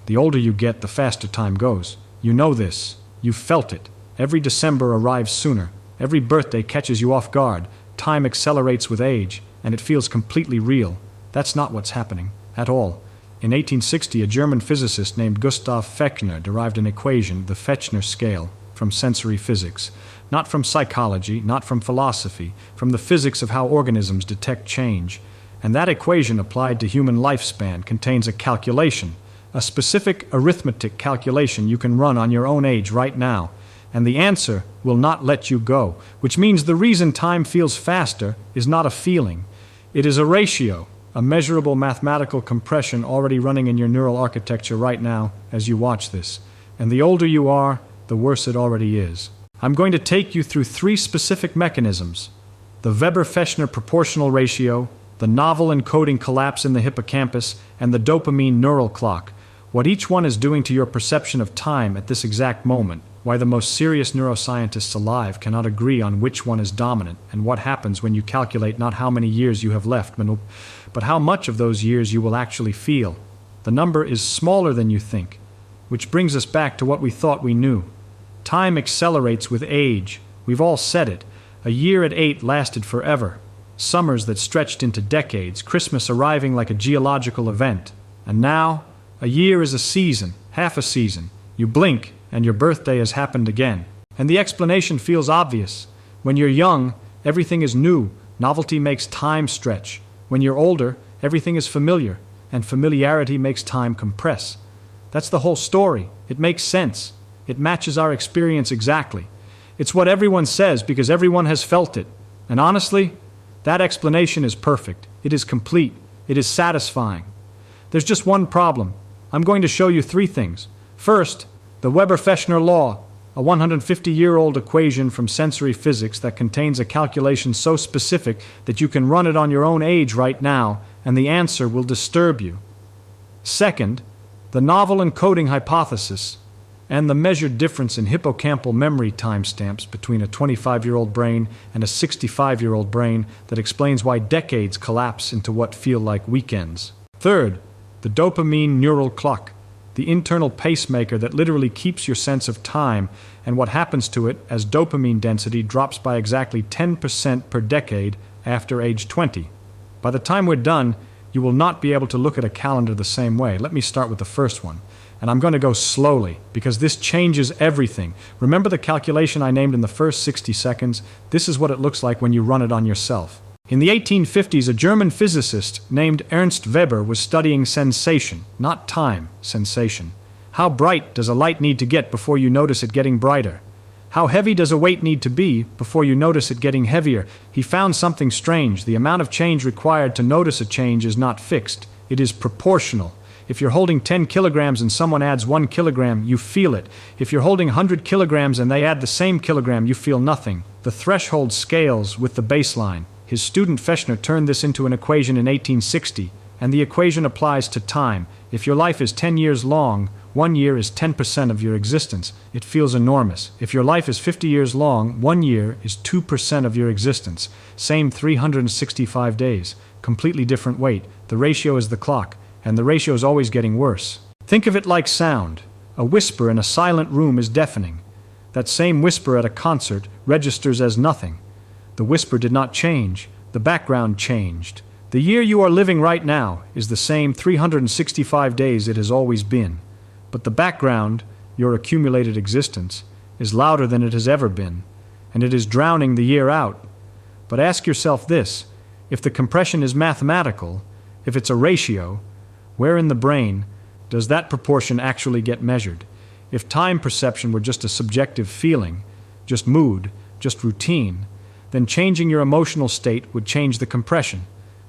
The older you get, the faster time goes. You know this. You've felt it. Every December arrives sooner. Every birthday catches you off guard. Time accelerates with age, and it feels completely real. That's not what's happening, at all. In 1860, a German physicist named Gustav Fechner derived an equation, the Fechner scale, from sensory physics. Not from psychology, not from philosophy, from the physics of how organisms detect change. And that equation applied to human lifespan contains a calculation, a specific arithmetic calculation you can run on your own age right now. And the answer will not let you go, which means the reason time feels faster is not a feeling. It is a ratio, a measurable mathematical compression already running in your neural architecture right now as you watch this. And the older you are, the worse it already is. I'm going to take you through 3 specific mechanisms: the Weber-Fechner proportional ratio, the novel encoding collapse in the hippocampus, and the dopamine neural clock. What each one is doing to your perception of time at this exact moment, why the most serious neuroscientists alive cannot agree on which one is dominant, and what happens when you calculate not how many years you have left, but how much of those years you will actually feel. The number is smaller than you think, which brings us back to what we thought we knew. Time accelerates with age. We've all said it. A year at 8 lasted forever. Summers that stretched into decades, Christmas arriving like a geological event. And now, a year is a season, half a season. You blink, and your birthday has happened again. And the explanation feels obvious. When you're young, everything is new. Novelty makes time stretch. When you're older, everything is familiar, and familiarity makes time compress. That's the whole story. It makes sense. It matches our experience exactly. It's what everyone says because everyone has felt it. And honestly, that explanation is perfect. It is complete. It is satisfying. There's just one problem. I'm going to show you 3 things. First, the Weber-Fechner Law, a 150-year-old equation from sensory physics that contains a calculation so specific that you can run it on your own age right now, and the answer will disturb you. Second, the novel encoding hypothesis, and the measured difference in hippocampal memory timestamps between a 25-year-old brain and a 65-year-old brain that explains why decades collapse into what feel like weekends. Third, the dopamine neural clock, the internal pacemaker that literally keeps your sense of time and what happens to it as dopamine density drops by exactly 10% per decade after age 20. By the time we're done, you will not be able to look at a calendar the same way. Let me start with the first one. And I'm going to go slowly, because this changes everything. Remember the calculation I named in the first 60 seconds? This is what it looks like when you run it on yourself. In the 1850s, a German physicist named Ernst Weber was studying sensation, not time, sensation. How bright does a light need to get before you notice it getting brighter? How heavy does a weight need to be before you notice it getting heavier? He found something strange. The amount of change required to notice a change is not fixed. It is proportional. If you're holding 10 kilograms and someone adds 1 kilogram, you feel it. If you're holding 100 kilograms and they add the same kilogram, you feel nothing. The threshold scales with the baseline. His student Fechner turned this into an equation in 1860, and the equation applies to time. If your life is 10 years long, 1 year is 10% of your existence. It feels enormous. If your life is 50 years long, 1 year is 2% of your existence. Same 365 days. Completely different weight. The ratio is the clock. And the ratio is always getting worse. Think of it like sound. A whisper in a silent room is deafening. That same whisper at a concert registers as nothing. The whisper did not change. The background changed. The year you are living right now is the same 365 days it has always been. But the background, your accumulated existence, is louder than it has ever been, and it is drowning the year out. But ask yourself this: if the compression is mathematical, if it's a ratio, where in the brain does that proportion actually get measured? If time perception were just a subjective feeling, just mood, just routine, then changing your emotional state would change the compression.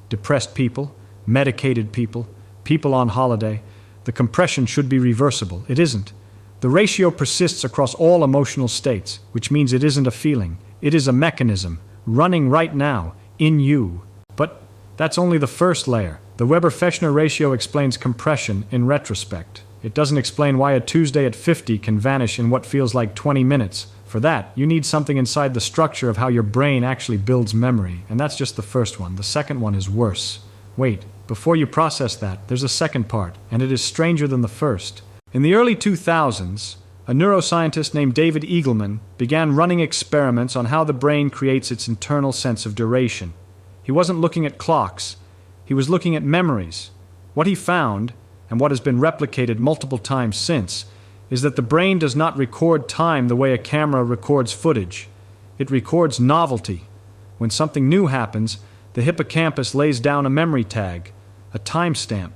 Depressed people, medicated people, people on holiday, the compression should be reversible. It isn't. The ratio persists across all emotional states, which means it isn't a feeling. It is a mechanism, running right now, in you. But that's only the first layer. The Weber-Fechner ratio explains compression in retrospect. It doesn't explain why a Tuesday at 50 can vanish in what feels like 20 minutes. For that, you need something inside the structure of how your brain actually builds memory, and that's just the first one. The second one is worse. Wait, before you process that, there's a second part, and it is stranger than the first. In the early 2000s, a neuroscientist named David Eagleman began running experiments on how the brain creates its internal sense of duration. He wasn't looking at clocks, he was looking at memories. What he found, and what has been replicated multiple times since, is that the brain does not record time the way a camera records footage. It records novelty. When something new happens, the hippocampus lays down a memory tag, a timestamp.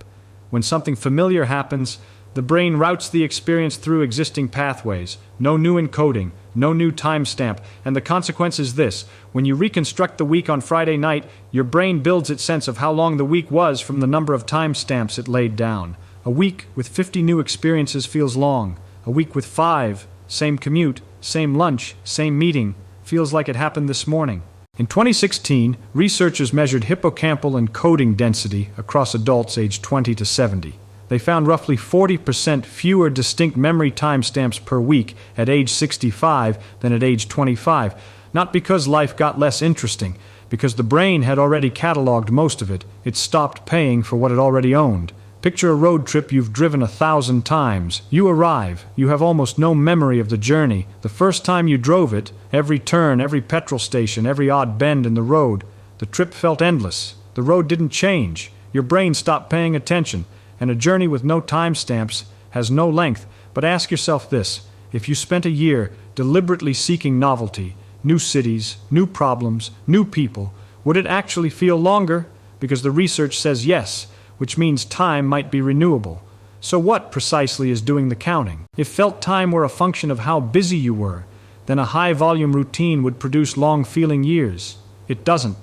When something familiar happens, the brain routes the experience through existing pathways. No new encoding, no new timestamp, and the consequence is this: when you reconstruct the week on Friday night, your brain builds its sense of how long the week was from the number of timestamps it laid down. A week with 50 new experiences feels long. A week with 5, same commute, same lunch, same meeting, feels like it happened this morning. In 2016, researchers measured hippocampal encoding density across adults aged 20 to 70. They found roughly 40% fewer distinct memory timestamps per week at age 65 than at age 25. Not because life got less interesting, because the brain had already cataloged most of it. It stopped paying for what it already owned. Picture a road trip you've driven 1,000 times. You arrive. You have almost no memory of the journey. The first time you drove it, every turn, every petrol station, every odd bend in the road, the trip felt endless. The road didn't change. Your brain stopped paying attention. And a journey with no timestamps has no length. But ask yourself this: if you spent a year deliberately seeking novelty, new cities, new problems, new people, would it actually feel longer? Because the research says yes, which means time might be renewable. So what precisely is doing the counting? If felt time were a function of how busy you were, then a high-volume routine would produce long-feeling years. It doesn't.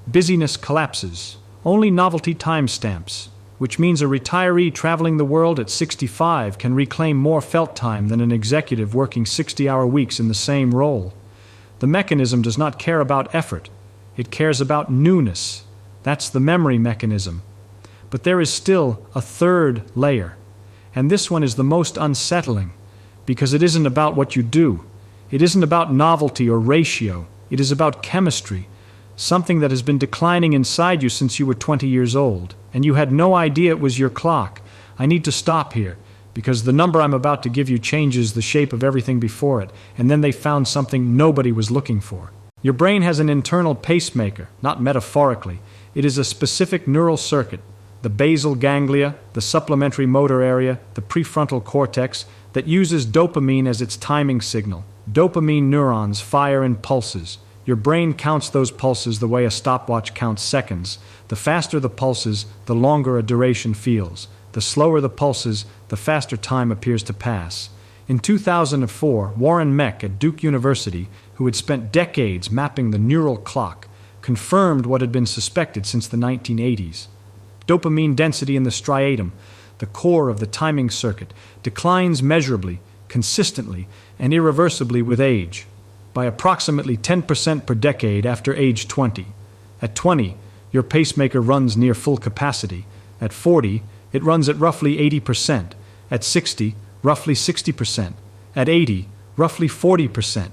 Busyness collapses. Only novelty timestamps, which means a retiree traveling the world at 65 can reclaim more felt time than an executive working 60-hour weeks in the same role. The mechanism does not care about effort. It cares about newness. That's the memory mechanism. But there is still a third layer, and this one is the most unsettling, because it isn't about what you do. It isn't about novelty or ratio. It is about chemistry, something that has been declining inside you since you were 20 years old, and you had no idea it was your clock. I need to stop here, because the number I'm about to give you changes the shape of everything before it, and then they found something nobody was looking for. Your brain has an internal pacemaker, not metaphorically. It is a specific neural circuit, the basal ganglia, the supplementary motor area, the prefrontal cortex, that uses dopamine as its timing signal. Dopamine neurons fire in pulses. Your brain counts those pulses the way a stopwatch counts seconds. The faster the pulses, the longer a duration feels. The slower the pulses, the faster time appears to pass. In 2004, Warren Meck at Duke University, who had spent decades mapping the neural clock, confirmed what had been suspected since the 1980s. Dopamine density in the striatum, the core of the timing circuit, declines measurably, consistently, and irreversibly with age, by approximately 10% per decade after age 20. At 20, your pacemaker runs near full capacity. At 40, it runs at roughly 80%. At 60, roughly 60%. At 80, roughly 40%.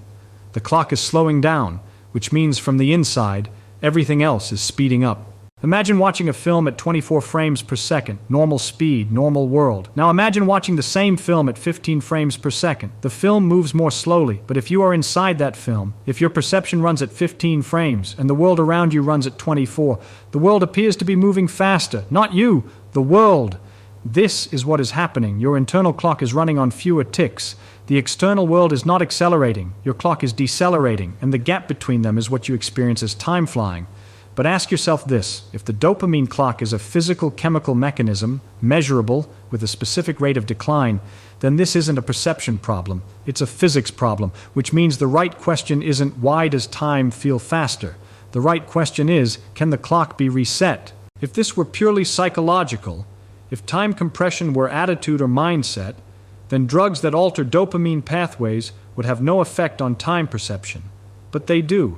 The clock is slowing down, which means from the inside, everything else is speeding up. Imagine watching a film at 24 frames per second, normal speed, normal world. Now imagine watching the same film at 15 frames per second. The film moves more slowly, but if you are inside that film, if your perception runs at 15 frames and the world around you runs at 24, the world appears to be moving faster. Not you, the world. This is what is happening. Your internal clock is running on fewer ticks. The external world is not accelerating. Your clock is decelerating, and the gap between them is what you experience as time flying. But ask yourself this: if the dopamine clock is a physical chemical mechanism, measurable, with a specific rate of decline, then this isn't a perception problem, it's a physics problem, which means the right question isn't why does time feel faster? The right question is, can the clock be reset? If this were purely psychological, if time compression were attitude or mindset, then drugs that alter dopamine pathways would have no effect on time perception. But they do.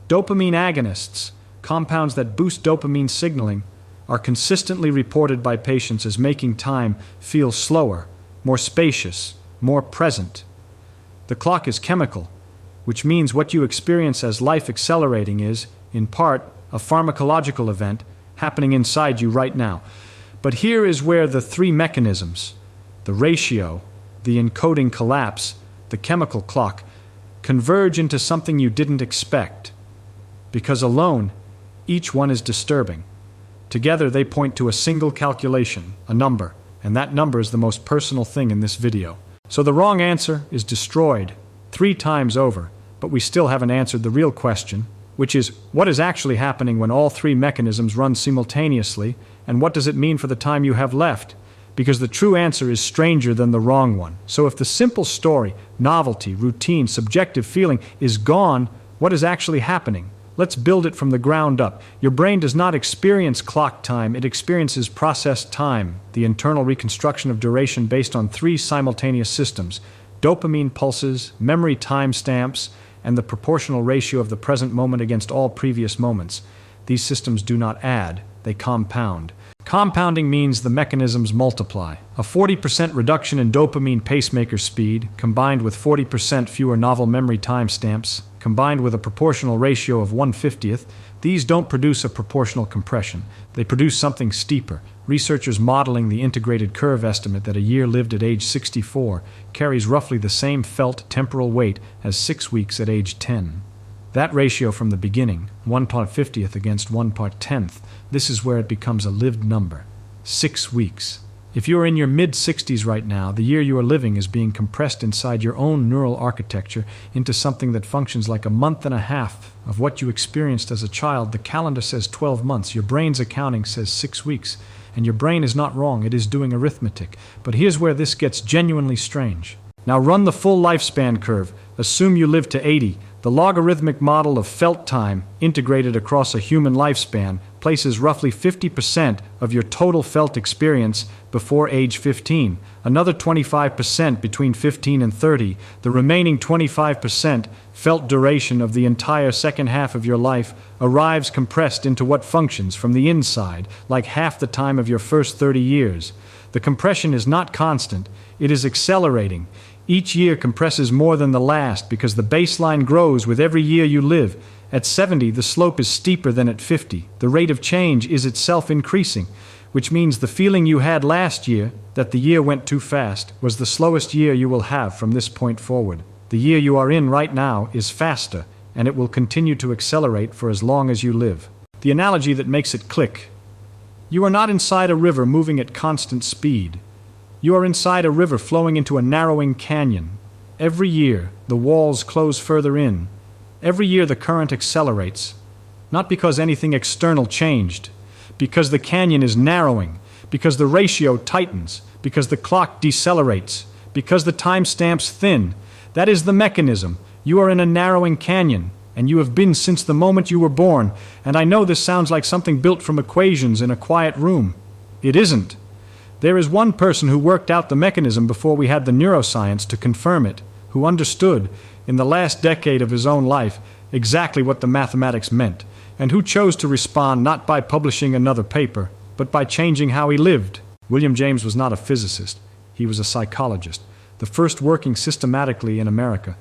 Dopamine agonists, compounds that boost dopamine signaling, are consistently reported by patients as making time feel slower, more spacious, more present. The clock is chemical, which means what you experience as life accelerating is, in part, a pharmacological event happening inside you right now. But here is where the three mechanisms, the ratio, the encoding collapse, the chemical clock, converge into something you didn't expect. Because alone, each one is disturbing. Together they point to a single calculation, a number, and that number is the most personal thing in this video. So the wrong answer is destroyed 3 times over, but we still haven't answered the real question, which is, what is actually happening when all 3 mechanisms run simultaneously, and what does it mean for the time you have left? Because the true answer is stranger than the wrong one. So if the simple story, novelty, routine, subjective feeling is gone, what is actually happening? Let's build it from the ground up. Your brain does not experience clock time, it experiences processed time, the internal reconstruction of duration based on 3 simultaneous systems: dopamine pulses, memory timestamps, and the proportional ratio of the present moment against all previous moments. These systems do not add, they compound. Compounding means the mechanisms multiply. A 40% reduction in dopamine pacemaker speed, combined with 40% fewer novel memory timestamps, combined with a proportional ratio of 1/50th, these don't produce a proportional compression. They produce something steeper. Researchers modeling the integrated curve estimate that a year lived at age 64 carries roughly the same felt temporal weight as 6 weeks at age 10. That ratio from the beginning, 1/50th against 1/10th, this is where it becomes a lived number. 6 weeks. If you are in your mid-60s right now, the year you are living is being compressed inside your own neural architecture into something that functions like a month and a half of what you experienced as a child. The calendar says 12 months, your brain's accounting says 6 weeks, and your brain is not wrong, it is doing arithmetic. But here's where this gets genuinely strange. Now run the full lifespan curve. Assume you live to 80. The logarithmic model of felt time, integrated across a human lifespan, places roughly 50% of your total felt experience before age 15, another 25% between 15 and 30, the remaining 25% felt duration of the entire second half of your life arrives compressed into what functions from the inside, like half the time of your first 30 years. The compression is not constant, it is accelerating. Each year compresses more than the last because the baseline grows with every year you live. At 70, the slope is steeper than at 50. The rate of change is itself increasing, which means the feeling you had last year, that the year went too fast, was the slowest year you will have from this point forward. The year you are in right now is faster, and it will continue to accelerate for as long as you live. The analogy that makes it click. You are not inside a river moving at constant speed. You are inside a river flowing into a narrowing canyon. Every year, the walls close further in. Every year, the current accelerates. Not because anything external changed, because the canyon is narrowing, because the ratio tightens, because the clock decelerates, because the timestamps thin. That is the mechanism. You are in a narrowing canyon, and you have been since the moment you were born. And I know this sounds like something built from equations in a quiet room. It isn't. There is one person who worked out the mechanism before we had the neuroscience to confirm it, who understood, in the last decade of his own life, exactly what the mathematics meant, and who chose to respond not by publishing another paper, but by changing how he lived. William James was not a physicist. He was a psychologist, the first working systematically in America.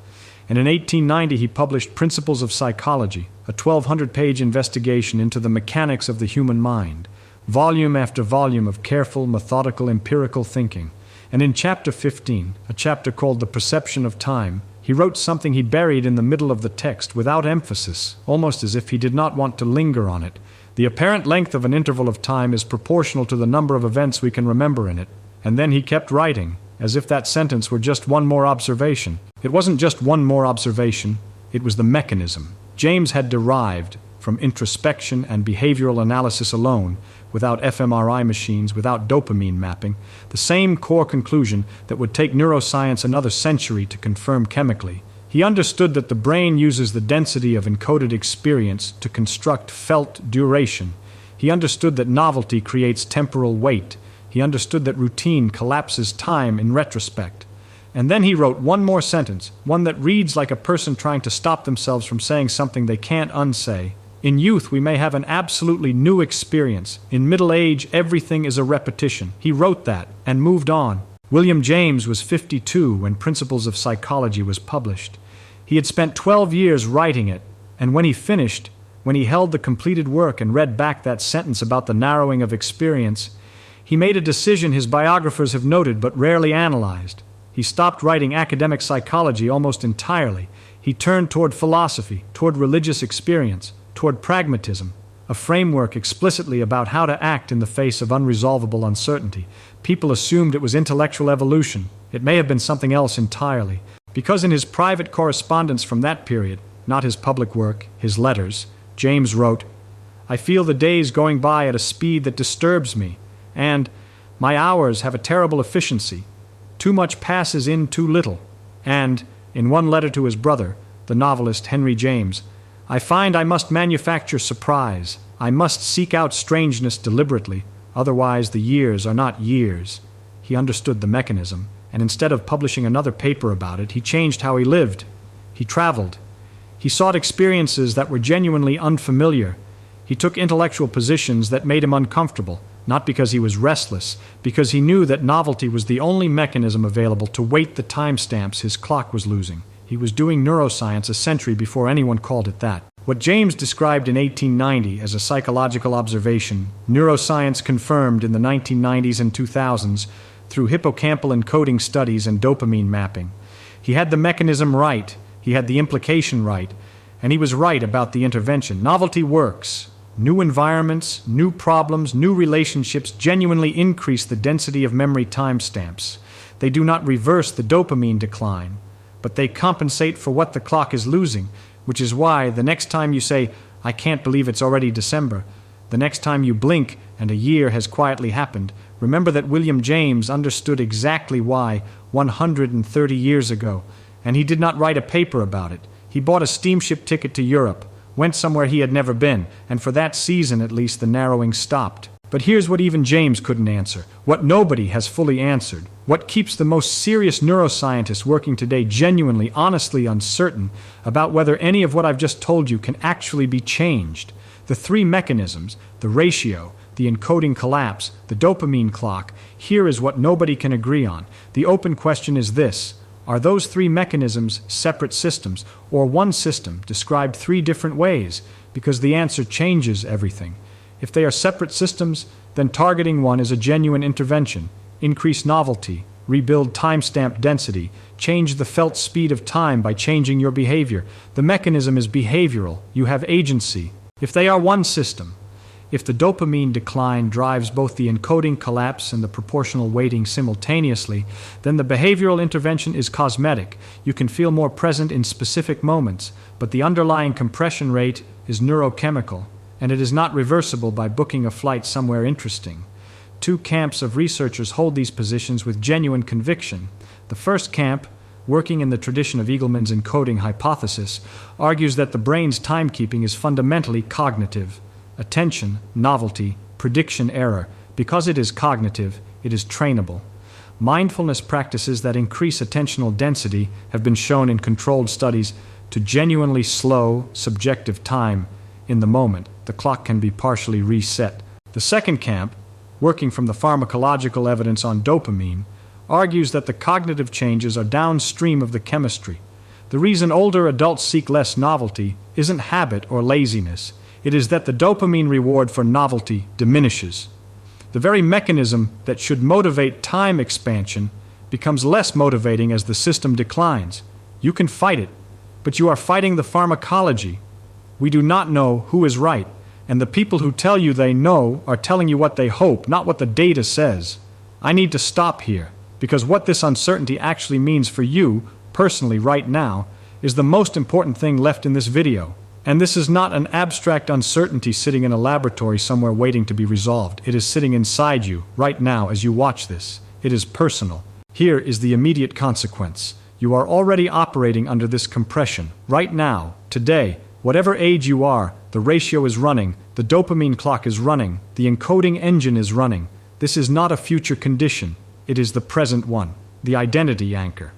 And in 1890 he published Principles of Psychology, a 1,200-page investigation into the mechanics of the human mind. Volume after volume of careful, methodical, empirical thinking. And in chapter 15, a chapter called The Perception of Time, he wrote something he buried in the middle of the text without emphasis, almost as if he did not want to linger on it. The apparent length of an interval of time is proportional to the number of events we can remember in it. And then he kept writing, as if that sentence were just one more observation. It wasn't just one more observation, it was the mechanism. James had derived, from introspection and behavioral analysis alone, without fMRI machines, without dopamine mapping, the same core conclusion that would take neuroscience another century to confirm chemically. He understood that the brain uses the density of encoded experience to construct felt duration. He understood that novelty creates temporal weight. He understood that routine collapses time in retrospect. And then he wrote one more sentence, one that reads like a person trying to stop themselves from saying something they can't unsay. In youth, we may have an absolutely new experience. In middle age, everything is a repetition. He wrote that and moved on. William James was 52 when Principles of Psychology was published. He had spent 12 years writing it, and when he finished, When he held the completed work and read back that sentence about the narrowing of experience, he made a decision his biographers have noted but rarely analyzed. He stopped writing academic psychology almost entirely. He turned toward philosophy, toward religious experience, toward pragmatism, a framework explicitly about how to act in the face of unresolvable uncertainty. People assumed it was intellectual evolution. It may have been something else entirely, because in his private correspondence from that period, not his public work, his letters, James wrote, "I feel the days going by at a speed that disturbs me, and my hours have a terrible efficiency. Too much passes in too little." And, in one letter to his brother, the novelist Henry James, "I find I must manufacture surprise. I must seek out strangeness deliberately, otherwise the years are not years." He understood the mechanism, and instead of publishing another paper about it, he changed how he lived. He traveled. He sought experiences that were genuinely unfamiliar. He took intellectual positions that made him uncomfortable, not because he was restless, because he knew that novelty was the only mechanism available to weight the timestamps his clock was losing. He was doing neuroscience a century before anyone called it that. What James described in 1890 as a psychological observation, neuroscience confirmed in the 1990s and 2000s through hippocampal encoding studies and dopamine mapping. He had the mechanism right, he had the implication right, and he was right about the intervention. Novelty works. New environments, new problems, new relationships genuinely increase the density of memory timestamps. They do not reverse the dopamine decline, but they compensate for what the clock is losing, which is why the next time you say, "I can't believe it's already December," the next time you blink and a year has quietly happened, remember that William James understood exactly why 130 years ago, and he did not write a paper about it. He bought a steamship ticket to Europe, went somewhere he had never been, and for that season at least the narrowing stopped. But here's what even James couldn't answer, what nobody has fully answered, what keeps the most serious neuroscientists working today genuinely, honestly uncertain about whether any of what I've just told you can actually be changed. The three mechanisms, the ratio, the encoding collapse, the dopamine clock, here is what nobody can agree on. The open question is this: are those three mechanisms separate systems, or one system described three different ways? Because the answer changes everything. If they are separate systems, then targeting one is a genuine intervention. Increase novelty, rebuild timestamp density, change the felt speed of time by changing your behavior. The mechanism is behavioral. You have agency. If they are one system, if the dopamine decline drives both the encoding collapse and the proportional weighting simultaneously, then the behavioral intervention is cosmetic. You can feel more present in specific moments, but the underlying compression rate is neurochemical, and it is not reversible by booking a flight somewhere interesting. Two camps of researchers hold these positions with genuine conviction. The first camp, working in the tradition of Eagleman's encoding hypothesis, argues that the brain's timekeeping is fundamentally cognitive. Attention, novelty, prediction error. Because it is cognitive, it is trainable. Mindfulness practices that increase attentional density have been shown in controlled studies to genuinely slow subjective time in the moment. The clock can be partially reset. The second camp, working from the pharmacological evidence on dopamine, argues that the cognitive changes are downstream of the chemistry. The reason older adults seek less novelty isn't habit or laziness. It is that the dopamine reward for novelty diminishes. The very mechanism that should motivate time expansion becomes less motivating as the system declines. You can fight it, but you are fighting the pharmacology. We do not know who is right, and the people who tell you they know are telling you what they hope, not what the data says. I need to stop here, because what this uncertainty actually means for you, personally right now, is the most important thing left in this video. And this is not an abstract uncertainty sitting in a laboratory somewhere waiting to be resolved. It is sitting inside you, right now, as you watch this. It is personal. Here is the immediate consequence. You are already operating under this compression. Right now, today, whatever age you are, the ratio is running, the dopamine clock is running, the encoding engine is running. This is not a future condition. It is the present one, the identity anchor.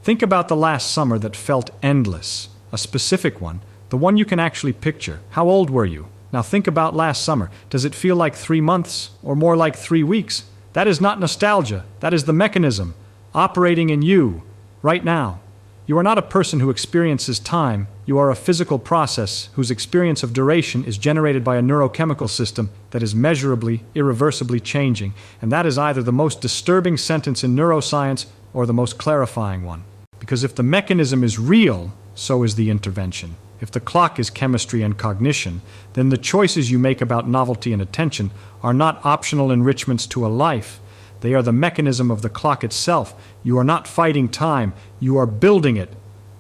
Think about the last summer that felt endless, a specific one, the one you can actually picture. How old were you? Now think about last summer. Does it feel like 3 months or more like 3 weeks? That is not nostalgia. That is the mechanism operating in you right now. You are not a person who experiences time. You are a physical process whose experience of duration is generated by a neurochemical system that is measurably, irreversibly changing, and that is either the most disturbing sentence in neuroscience or the most clarifying one. Because if the mechanism is real, so is the intervention. If the clock is chemistry and cognition, then the choices you make about novelty and attention are not optional enrichments to a life. They are the mechanism of the clock itself. You are not fighting time, you are building it,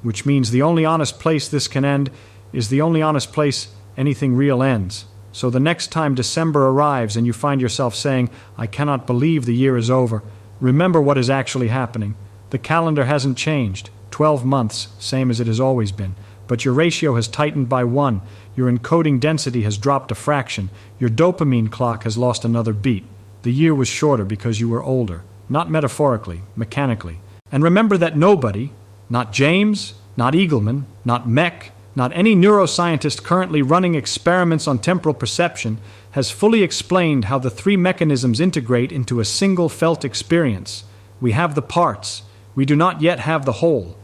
which means the only honest place this can end is the only honest place anything real ends. So the next time December arrives and you find yourself saying, "I cannot believe the year is over," remember what is actually happening. The calendar hasn't changed. 12 months, same as it has always been. But your ratio has tightened by 1, your encoding density has dropped a fraction, your dopamine clock has lost another beat. The year was shorter because you were older, not metaphorically, mechanically. And remember that nobody, not James, not Eagleman, not Mech, not any neuroscientist currently running experiments on temporal perception, has fully explained how the three mechanisms integrate into a single felt experience. We have the parts. We do not yet have the whole.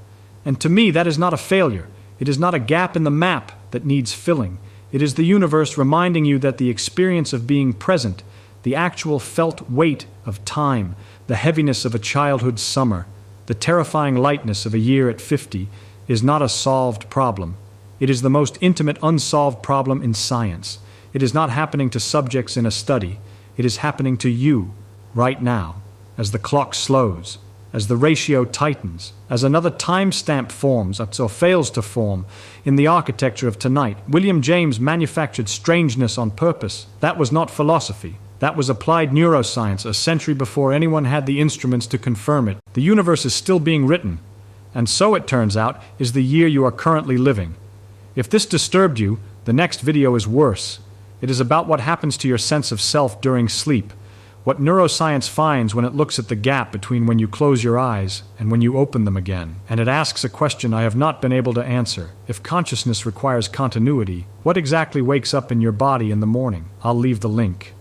And to me, that is not a failure. It is not a gap in the map that needs filling. It is the universe reminding you that the experience of being present, the actual felt weight of time, the heaviness of a childhood's summer, the terrifying lightness of a year at 50, is not a solved problem. It is the most intimate unsolved problem in science. It is not happening to subjects in a study. It is happening to you, right now, as the clock slows, as the ratio tightens, as another timestamp forms or fails to form in the architecture of tonight. William James manufactured strangeness on purpose. That was not philosophy. That was applied neuroscience a century before anyone had the instruments to confirm it. The universe is still being written, and so, it turns out, is the year you are currently living. If this disturbed you, the next video is worse. It is about what happens to your sense of self during sleep, what neuroscience finds when it looks at the gap between when you close your eyes and when you open them again. And it asks a question I have not been able to answer. If consciousness requires continuity, what exactly wakes up in your body in the morning? I'll leave the link.